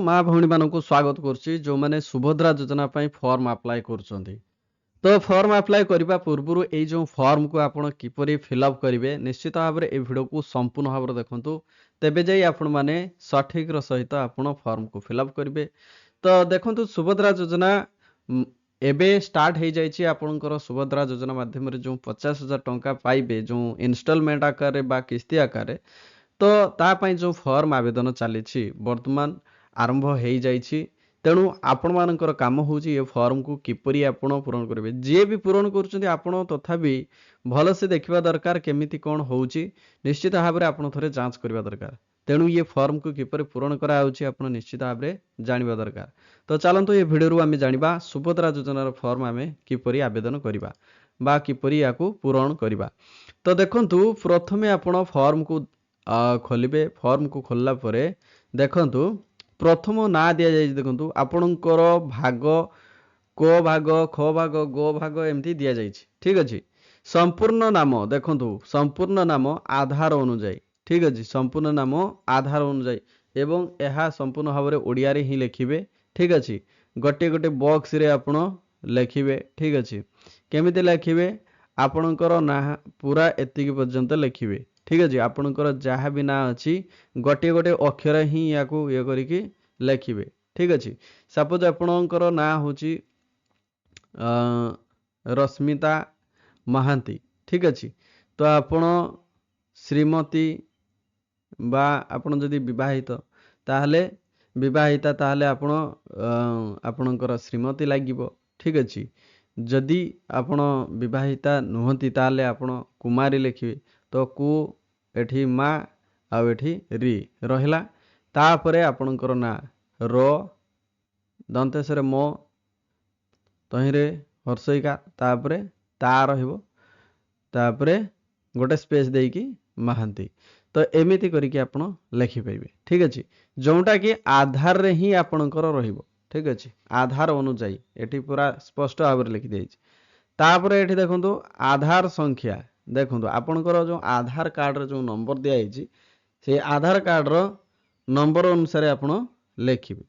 माँ भौणी मानक स्वागत करुच्ची जो मैंने सुभद्रा योजना फॉर्म अप्लाई करुँच तो फॉर्म अप्लाई करने पूर्व ये जो फॉर्म को आपण किपरि फिलअप करेंगे निश्चित भाव में वीडियो को संपूर्ण भाव देखु तेबे जाई आपण माने सठिक सहित आपण फॉर्म को फिलअप करेंगे। तो देखो सुभद्रा योजना एबे स्टार्ट हो जाइए आपणकर सुभद्रा योजना माध्यम जो 50,000 टंका पाइबे जो इनस्टॉलमेंट आकार बा किस्ती आकार तो तापाई जो फॉर्म आवेदन चली वर्तमान आरंभ हो जाइए। तेणु आपण मानकर काम होची ये फॉर्म को किपरि आपण पूरण करेंगे जे भी पूरण करुँचे आपण तथापि भल से देखा दरकार केमिति कौन होची निश्चित भाव में आपण थोड़े जांच करवा दरकार। तेणु ये फॉर्म को किपरि पूरण कराउची आपण निश्चित भाव में जानिबा दरकार। तो चलतु ये वीडियो आम जानिबा सुभद्रा योजनार फॉर्म आम किपरि आवेदन करबा बा किपरि याकू पूरण करबा। तो देखंतु प्रथमे आपण फॉर्म को खोलिबे। फॉर्म को खोलला परे देखंतु प्रथम ना दिया जाए देखो आपणकर भाग को भाग ख भाग गो भाग एमती दि जाए ठीक अच्छे। संपूर्ण नाम देखो संपूर्ण नाम आधार अनुजाई ठीक अच्छे संपूर्ण नाम आधार अनुजाई एवं यह संपूर्ण भाव में ओडिया रे ही लिखिबे ठीक अच्छे। गोटे गोटे बॉक्स रे आपण लिखिबे ठीक अच्छे। केमिति लिखिबे आपणकर ना पूरा एतिक पर्यंत लिखिबे ठीक अच्छे। आपणकर जहाँ भी ना अच्छी गोटे गोटे अक्षर ही या ये करिकी लिखिबे ठीक अच्छे। सपोज आपणकर ना होची रश्मिता महांती ठीक अच्छे। तो आपण श्रीमती बा आपण जदि विवाहित ताहले विवाहिता ताहले आपण आपणकर श्रीमती लागिबो ठीक अच्छे। जदि आपण विवाहिता नुहंती ताहले आपण कुमारी लिखिबे तो कु एठी मा आउ एठी री रहिला। तापरे आपणकर ना रो दंतेश्वर मो तहिरे हर्षिका तापरे ता रहिबो तापरे गोटे स्पेस देकी महांती। तो एमिति करिके आपण लिखि पाइबे ठीक अछि। जोंटा कि आधार रे ही आपणकर रहिबो ठीक अछि। आधार अनुसाई एठी पूरा स्पष्ट भाव में लिखि देछि। तापरे एठी देखंतु आधार संख्या देखंतु आपणकर जो आधार कार्ड रे जो नंबर दिया हिची से आधार कार्ड रो नंबर अनुसार आपण लिखिबे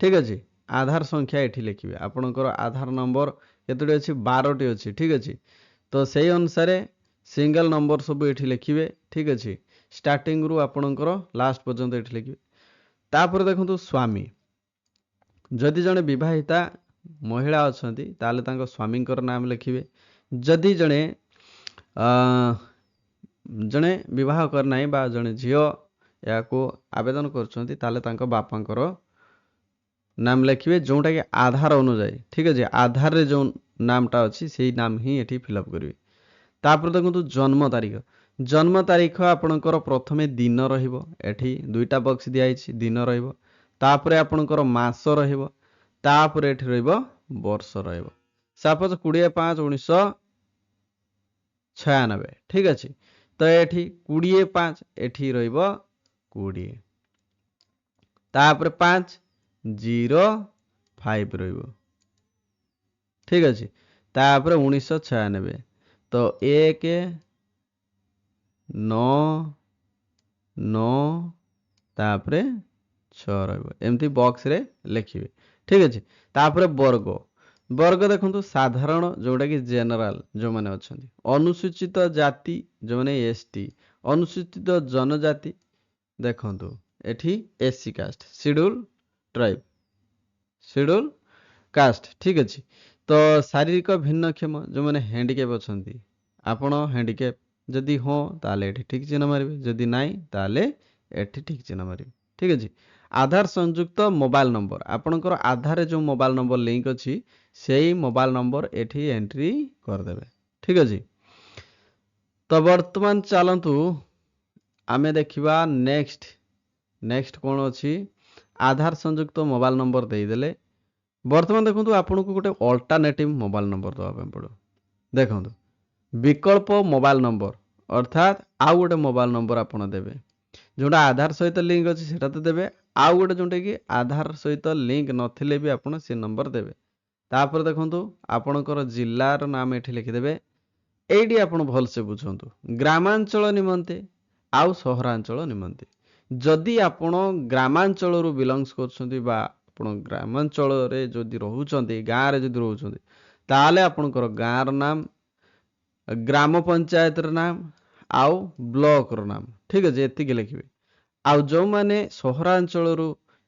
ठीक अछि। आधार संख्या एठी लिखिबे आपणकर आधार नंबर केतोटी अछि 12 टी अछि ठीक अछि। तो सेही अनुसार सिंगल नंबर सब एठी लिखिबे ठीक अछि। स्टार्टिंग रु आपणकर लास्ट पर्यंत एठी लिखिबे। तापर देखंतु स्वामी जदि जने विवाहिता महिला अछंती ताले तांको स्वामींकर नाम लिखिबे। जदि जने जने विवाह करनाई बा जने झियो याको आवेदन करछंती ताले तांको बापांकर नाम लिखिबे जोंटा कि आधार अनुसार ठीक अछि। आधार रे जो नामटा अछि सेही नाम ही एठी फिलअप करिवे। तापर देखंतु जन्म तारीख आपणकर प्रथमे दिन रहिबो एठी दुईटा बॉक्स दिया हिची दिन रहिबो। तापर आपणकर मास रहिबो तापर एठी रहिबो वर्ष रहिबो। सपोज 20/5/1996 ठीक अछि। तो एठी 20/5 एठी रहिबो 20 तापर 5/05 रहिबो ठीक अछि। तापर 1996 तो 1/9/9 तापर 6 रहिबो एमती बॉक्स रे लिखिबे ठीक अछि। तापर वर्ग देखंतु साधारण जोटा कि जनरल जो माने अछंती अनुसूचित जाति जो माने एसटी अनुसूचित जनजाति देखंतु एठी SC caste schedule tribe schedule caste ठीक अछि। तो शारीरिक भिन्नक्षम जो माने हैंडिकैप अछंती आपण हैंडिकैप जदि हो ताले एठी ठीक चिन्ह मारिबे जदि नाही ताले एठी ठीक चिन्ह मारिबे ठीक अछि। आधार संयुक्त मोबाइल नंबर आपणकर आधार जो मोबाइल नंबर लिंक अछि सेही मोबाइल नंबर एठी एंट्री कर देबे ठीक अछि। तो वर्तमान चलंतु आमे देखिबा नेक्स्ट कोन अछि आधार संयुक्त मोबाइल नंबर दे देले वर्तमान देखंतु आपन को गोटे अल्टरनेटिव मोबाइल नंबर दवा पे पड़ो। देखंतु विकल्प मोबाइल नंबर अर्थात आउ गोटे मोबाइल नंबर आपन देबे जोटा आधार सहित लिंक अछि सेटा तो देबे आउ गोटे जोटा कि आधार सहित लिंक नथिले भी आपन से नंबर देबे। तापर देखंतु आपनकर जिल्लार नाम एठी लिखि देबे। एडी आपन भल से बुझंतु ग्रामांचल निमंते आउ सहरांचल निमंते जदि आपण ग्रामांचल बिलंगस करछंती बा आपण ग्रामांचल रे जदि रहउछंती गाँ रे जदि रहउछंती ताले आपणकर गाँ र नाम ग्राम पंचायत र नाम आउ ब्लॉक र नाम ठीक अछि एतिके लिखिबे आउ जो माने सहरांचल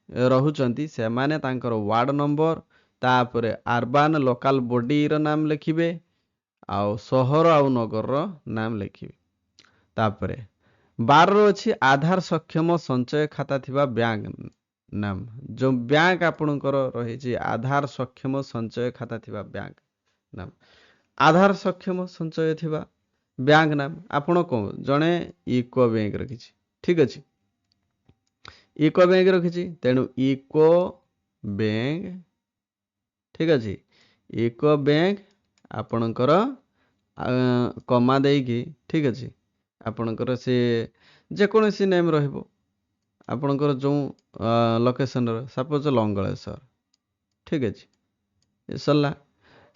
रहउछंती से माने तांकर वार्ड नंबर तापरे अर्बन लोकल बॉडी र नाम लिखिबे आउ सहर आउ नगर र नाम लिखिबे तापरे 12 रो अछि आधार सक्षम संचय खाता थिबा बैंक नाम जो बैंक आपणकर रहिछि आधार सक्षम संचय खाता थिबा बैंक नाम आधार सक्षम संचय थिबा बैंक नाम आपण को जणे इको बैंक रखिछि ठीक अछि इको बैंक रखिछि तेणु इको बैंक ठीक अछि इको बैंक आपणकर कमा देइकी ठीक अछि आपणकर से जेकोसी नेम रहिबो आपणकर जो लोकेशन सपोज लंगळेश्वर ठीक अछि ये सरला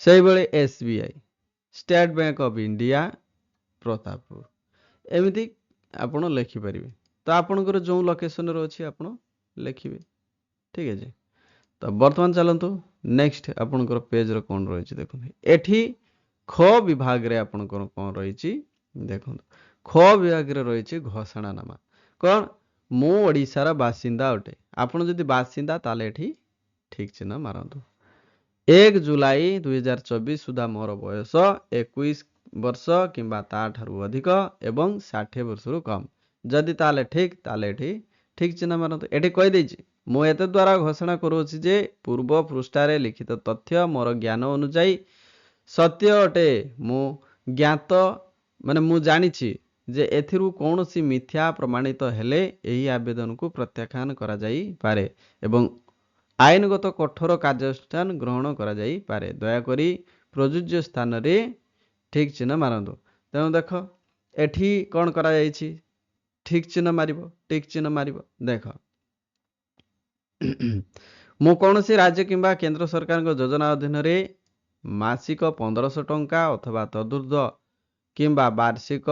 सेही बेले SBI State Bank of India Pratappur एमिति आपण लिखि परिबे तो आपणकर जो लोकेशन रो अछि आपण लिखिबे ठीक अछि तो वर्तमान चलंतु नेक्स्ट आपणकर पेज रो कोन रहिछि देखु एठी ख विभाग रे आपणकर कोन रहिछि देखु ख विभाग रे रहिछि घोषणानामा कोन मु ओडिसा रा बासिंदा अटे आपण जदि बासिंदा ताले एठी ठीक चिन्ह मारंतु 1 जुलाई 2024 सुधा मोर बयस 21 वर्ष किंबा ताठारु अधिक एवं 60 वर्षरु कम जदि ताले ठीक चिन्ह मारंतु एठी कहि दैछि मु एते द्वारा घोषणा करूछि जे पूर्व पृष्ठारे लिखित तथ्य मोर ज्ञान अनुसार सत्य अटे मु ज्ञात माने मु जानिछि जे एथिरु कौनसी मिथ्या प्रमाणित हेले एही आवेदन को प्रत्याख्यान करा जाई पारे एवं आईनगत कठोर कार्यानुष्ठान ग्रहण करा जाई पारे दयाकरी प्रयोज्य स्थान रे ठीक चिन्ह मारंतु तेणु देख एठी कौन करा जाईछि ठीक चिन्ह मारिबो देख मु कौनसी राज्य किंबा केंद्र सरकार योजना अधीन रे मासिक 1500 टंका अथवा तदुर्ध किंबा वार्षिक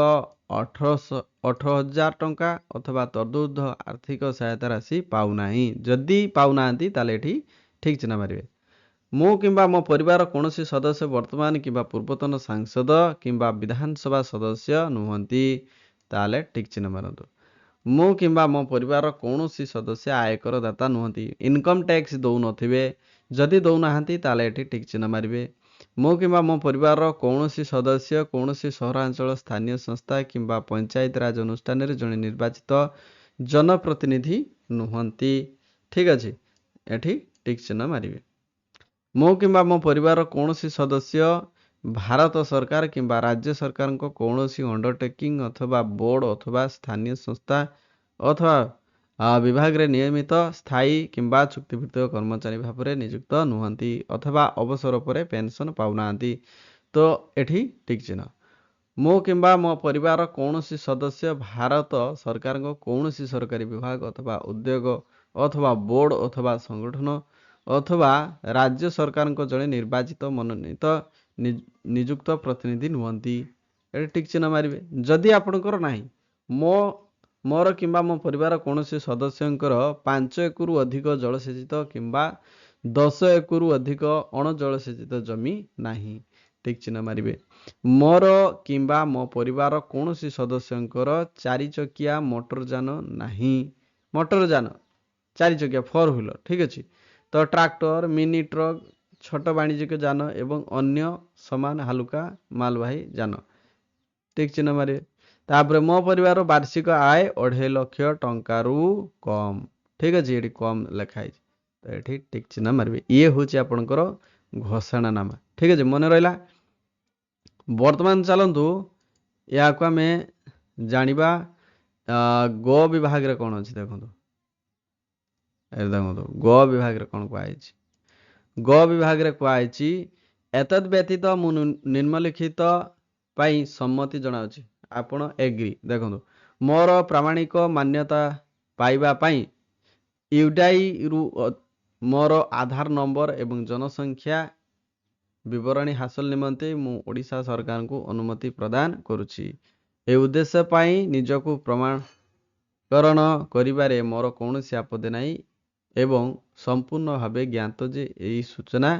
18,000 टंका अथवा तदुर्ध आर्थिक सहायता राशि पाउनाही जदि पाउनांती ताले एठी ठीक चिन्ह मारिबे मु किंबा मो परिवार कौनसी सदस्य वर्तमान किंबा पूर्वतन सांसद किंबा विधानसभा सदस्य नुहंती ताले ठीक चिन्ह मारंतु मु किंबा मो परिवार कौनसी सदस्य आयकर दाता नुहंती इनकम टैक्स दउ नथिबे जदि दउ नाहंती ताले एठी ठीक चिन्ह मारिबे मो किंबा मो परिवार कौनसी सदस्य कौनसी सहरांचल स्थानीय संस्था किंबा पंचायत राज अनुष्ठान रे जने निर्वाचित जनप्रतिनिधि नुहंती ठीक अछि एठी ठीक चिन्ह मारिबे मो किंबा मो परिवार कौनसी सदस्य भारत सरकार किंबा राज्य सरकार को कौनसी अंडरटेकिंग अथवा बोर्ड अथवा स्थानीय संस्था अथवा विभाग रे नियमित स्थायी किंबा चुक्तिभित्तिक कर्मचारी भाव में नियुक्त नुहंती अथवा अवसर पर पेंशन पाउनांती तो एठी ठीक चिन्ह मो किंबा मो परिवार कौनसी सदस्य भारत सरकार को कौनसी सरकारी विभाग अथवा उद्योग अथवा बोर्ड अथवा संगठन अथवा राज्य सरकार को जड़े निर्वाचित मनोनीत नियुक्त प्रतिनिधि नुहंती एठी ठीक चिन्ह मारिबे जदि आपणकर नाही मोर किंबा मो परिवार कौनसी सदस्यंकर 5 एकरु अधिक जलसेचित किंबा 10 एकरु अधिक अण जलसेचित जमी नाही ठीक चिन्ह मारिबे मोर किंबा मो परिवार कौनसी सदस्यंकर 4 चकिया मोटरयान नाही मोटरयान 4 चकिया 4 व्हीलर ठीक अछि तो ट्रैक्टर मिनी ट्रक छोट वाणिज्यिक यान एवं अन्य समान हालुका मालवाही यान ठीक चिन्ह मारिबे तापर मो परिवार वार्षिक आय 2.5 लाख टंका रु कम ठीक अछि एठी कम लिखाइ तो एठी ठीक चिन्ह मारिबे ये होची आपनकर घोषणानामा ठीक अछि मने रहला वर्तमान चलंतु या को हमें जानिबा गो विभाग रे कोन अछि देखंतु ए देखंतु गो विभाग रे कोन कोआइछि गो विभाग रे कोआइछि एतद व्यतीत मु निम्नलिखित पाई सम्मति जणाउछि आपण एग्री देखंतु मोर प्रामाणिक मान्यता पाइबा पाई यूडाई रु मोर आधार नंबर एवं जनसंख्या विवरणी हासिल निमंते मु ओडिशा सरकार को अनुमति प्रदान करूछि ए उद्देश्य पाई निजको प्रमाण କରଣ କରିବାରେ ମୋର କୌଣସି ଆପତ୍ତି ନାହିଁ ଏବଂ ସମ୍ପୂର୍ଣ୍ଣ ଭାବେ ଜ୍ଞାତ ଯେ ଏହି ସୂଚନା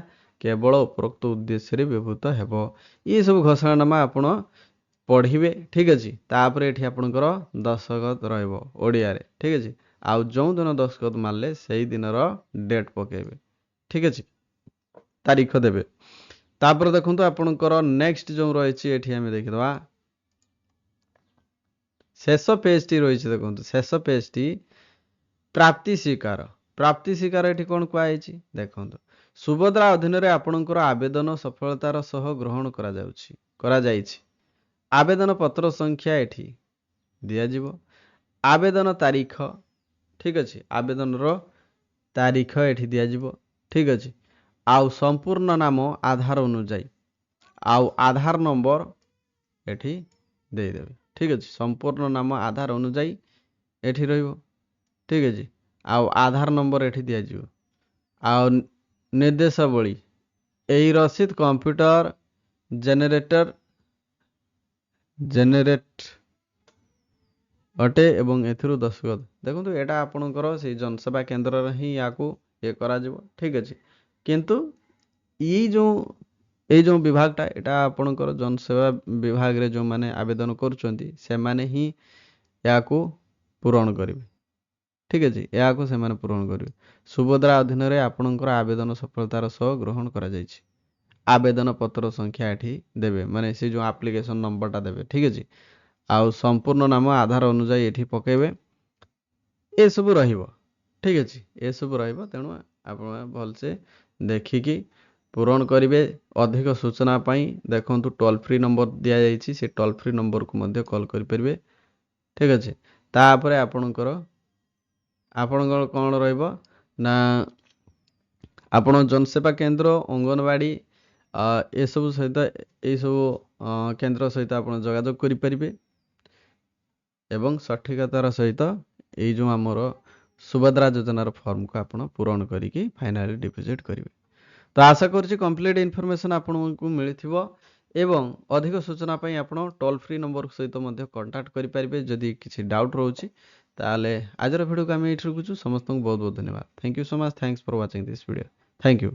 କେବଳ ଉପରୋକ୍ତ ଉଦ୍ଦେଶ୍ୟରେ ବ୍ୟବହୃତ ହେବ। ଏ ସବୁ ଘୋଷଣାନାମା ଆପଣ ପଢ଼ିବେ। ଠିକ୍ ଅଛି। ତାପରେ ଏଠି ଆପଣଙ୍କର ଦସ୍ତଖତ ରହିବ ଓଡ଼ିଆରେ। ଠିକ୍ ଅଛି। ଆଉ ଯେଉଁ ଦିନ ଦସ୍ତଖତ ମାରିଲେ ସେଇ ଦିନର ଡେଟ୍ ପକେଇବେ। ଠିକ୍ ଅଛି। ତାରିଖ ଦେବେ। ତାପରେ ଦେଖନ୍ତୁ ଆପଣଙ୍କର ନେକ୍ସଟ ଯେଉଁ ରହିଛି ଏଠି ଆମେ ଦେଖିଦେବା। ଶେଷ ପେଜଟି ରହିଛି ଦେଖନ୍ତୁ। ଶେଷ ପେଜଟି ପ୍ରାପ୍ତି ସ୍ୱୀକାର। ପ୍ରାପ୍ତି ସ୍ୱୀକାର ଏଠି କ'ଣ କୁହାଯାଇଛି ଦେଖନ୍ତୁ। ସୁଭଦ୍ରା ଅଧୀନରେ ଆପଣଙ୍କର ଆବେଦନ ସଫଳତାର ସହ ଗ୍ରହଣ କରାଯାଇଛି। ଆବେଦନ ପତ୍ର ସଂଖ୍ୟା ଏଠି ଦିଆଯିବ। ଆବେଦନ ତାରିଖ, ଠିକ୍ ଅଛି। ଆବେଦନର ତାରିଖ ଏଠି ଦିଆଯିବ। ଠିକ୍ ଅଛି। ଆଉ ସମ୍ପୂର୍ଣ୍ଣ ନାମ ଆଧାର ଅନୁଯାୟୀ ଆଉ ଆଧାର ନମ୍ବର ଏଠି ଦେଇଦେବେ। ଠିକ୍ ଅଛି। ସମ୍ପୂର୍ଣ୍ଣ ନାମ ଆଧାର ଅନୁଯାୟୀ ଏଠି ରହିବ। ଠିକ୍ ଅଛି। ଆଉ ଆଧାର ନମ୍ବର ଏଠି ଦିଆଯିବ। ଆଉ ନିର୍ଦ୍ଦେଶାବଳୀ, ଏହି ରସିଦ କମ୍ପ୍ୟୁଟର ଜେନେରେଟ୍ ଅଟେ ଏବଂ ଏଥିରୁ ଦସ୍ତଖତ। ଦେଖନ୍ତୁ ଏଇଟା ଆପଣଙ୍କର ସେଇ ଜନସେବା କେନ୍ଦ୍ରରେ ହିଁ ୟାକୁ ଇଏ କରାଯିବ। ଠିକ୍ ଅଛି। କିନ୍ତୁ ଏଇ ଯେଉଁ ବିଭାଗଟା ଏଇଟା ଆପଣଙ୍କର ଜନସେବା ବିଭାଗରେ ଯେଉଁମାନେ ଆବେଦନ କରୁଛନ୍ତି ସେମାନେ ହିଁ ଏହାକୁ ପୂରଣ କରିବେ। ଠିକ୍ ଅଛି। ଏହାକୁ ସେମାନେ ପୂରଣ କରିବେ। ସୁଭଦ୍ରା ଅଧୀନରେ ଆପଣଙ୍କର ଆବେଦନ ସଫଳତାର ସହ ଗ୍ରହଣ କରାଯାଇଛି। ଆବେଦନ ପତ୍ର ସଂଖ୍ୟା ଏଠି ଦେବେ, ମାନେ ସେ ଯେଉଁ ଆପ୍ଲିକେସନ ନମ୍ବରଟା ଦେବେ। ଠିକ୍ ଅଛି। ଆଉ ସମ୍ପୂର୍ଣ୍ଣ ନାମ ଆଧାର ଅନୁଯାୟୀ ଏଠି ପକେଇବେ। ଏସବୁ ରହିବ। ଠିକ୍ ଅଛି। ଏସବୁ ରହିବ। ତେଣୁ ଆପଣ ଭଲସେ ଦେଖିକି ପୂରଣ କରିବେ। ଅଧିକ ସୂଚନା ପାଇଁ ଦେଖନ୍ତୁ ଟୋଲ୍ ଫ୍ରି ନମ୍ବର ଦିଆଯାଇଛି। ସେ ଟୋଲ୍ ଫ୍ରି ନମ୍ବରକୁ ମଧ୍ୟ କଲ୍ କରିପାରିବେ। ଠିକ୍ ଅଛି। ତାପରେ ଆପଣଙ୍କର କ'ଣ ରହିବ ନା ଆପଣ ଜନସେବା କେନ୍ଦ୍ର, ଅଙ୍ଗନବାଡ଼ି ଏସବୁ ସହିତ ଏଇସବୁ କେନ୍ଦ୍ର ସହିତ ଆପଣ ଯୋଗାଯୋଗ କରିପାରିବେ ଏବଂ ସଠିକତାର ସହିତ ଏଇ ଯେଉଁ ଆମର ସୁଭଦ୍ରା ଯୋଜନାର ଫର୍ମକୁ ଆପଣ ପୂରଣ କରିକି ଫାଇନାଲି ଡିପୋଜିଟ୍ କରିବେ। ତ ଆଶା କରୁଛି କମ୍ପ୍ଲିଟ୍ ଇନଫର୍ମେସନ୍ ଆପଣଙ୍କୁ ମିଳିଥିବ ଏବଂ ଅଧିକ ସୂଚନା ପାଇଁ ଆପଣ ଟୋଲ୍ ଫ୍ରି ନମ୍ବର ସହିତ ମଧ୍ୟ କଣ୍ଟାକ୍ଟ କରିପାରିବେ। ଯଦି କିଛି ଡାଉଟ୍ ରହୁଛି ତାହେଲେ ଆଜିର ଭିଡ଼ିଓକୁ ଆମେ ଏଇଠି ରଖୁଛୁ। ସମସ୍ତଙ୍କୁ ବହୁତ ବହୁତ ଧନ୍ୟବାଦ। Thank you so much. Thanks for watching this video. Thank you.